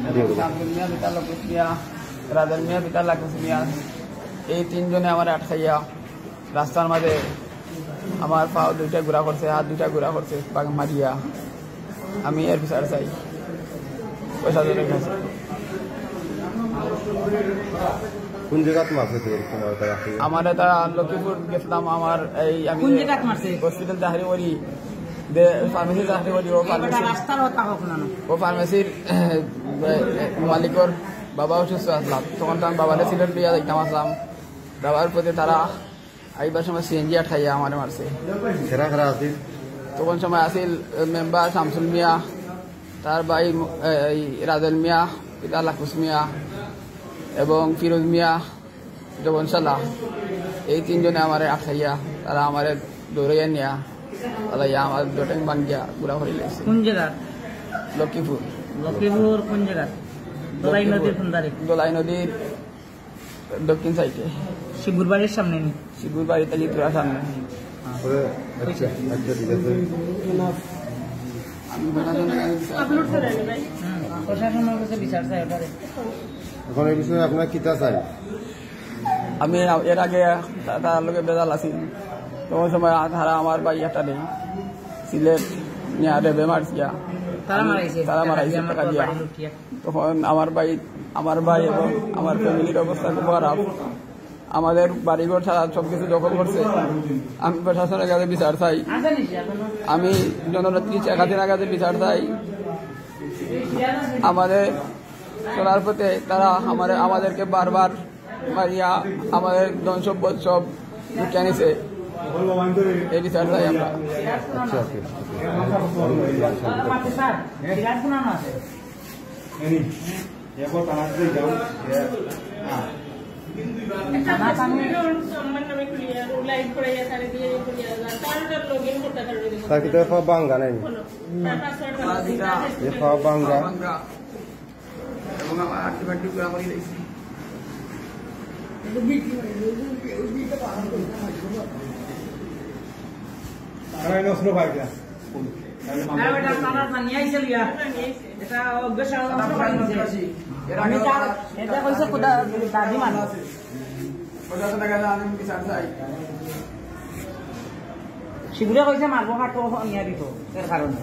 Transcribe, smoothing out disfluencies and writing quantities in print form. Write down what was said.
আব্দুল মিয়া পিতা লকুশ মিয়া, রাজেল মিয়া পিতা লাকুশ মিয়া, এই তিনজনে আমার আটকাইয়া রাস্তার মাঝে আমার পাও দুইটা ঘোরা করছে, হাত দুইটা ঘোরা করছে মারিয়া। আমি এর বিচার চাই, পয়সা ধরে গেছে। কোন জায়গাত মারছে? আমার এটা লক্ষ্মীপুর গেছিলাম। আমার এই আমি হসপিটাল চাকরি করি, ফার্মেসি চাকরি করি। ও ফার্মেসির মালিকর বাবা অসুস্থ আসলাম, তখন তো আমি বাবারে সিলেট লিয়া দেখতাম আসলাম। বাবার প্রতি তারা আইবার সময় সিএনজি আটকাইয়া আমার মারছে। তখন সময় আসিল মেম্বার শামসুল মিয়া, তার ভাই রাজেল মিয়া পিতা লাকুশ মিয়া এবং ফিরোজ মিয়া জবন সালাহ। এই তিনজনে আমার আটকাইয়া তারা আমার দৌড়াইয়া নিয়া তারা আমার দোটাং বাঙ্গিয়া গুড়া করে লেগেছে। কোন জায়গা? লক্ষ্মীপুর। লক্ষ্মীপুর কোন জায়গা? দোলাই নদীর কোন ধারে? দোলাই নদীর দক্ষিণ সাইডে, শিবুর বাড়ির সামনে। নি শিবুর বাড়িতে লিপুরার সামনে। প্রশাসনের কাছে বিচার চাই ওটারে। এখন এই বিষয়ে আপনার কিতা চাই? আমি এর আগে তার লোকে বেজাল আছি, তখন সময় তারা আমার ভাই একটা নেই সিলেট নিয়ে রেবে মারছিয়া, তারা মারাইছে টাকা দিয়া। তখন আমার ভাই এবং আমার ফ্যামিলির অবস্থা খুব খারাপ। আমাদের বাড়িঘর ছাড়া সবকিছু দখল করছে। আমি প্রশাসনের কাছে বিচার চাই, আমি জননেত্রী শেখ হাসিনার কাছে বিচার চাই। আমাদের চলার পথে তারা আমাদেরকে বারবার মারিয়া আমাদের ধন সম্পদ সব লুটিয়ে নিছে। এই বিচার চাই আমরা। বাঙ্গা নাই বাঙ্গা এবং আমার আর্টিফাক্টি পুরা করে দিয়েছি। শিবুরে কইছে মারবো হাটো নিয়া দিব এর কারণে।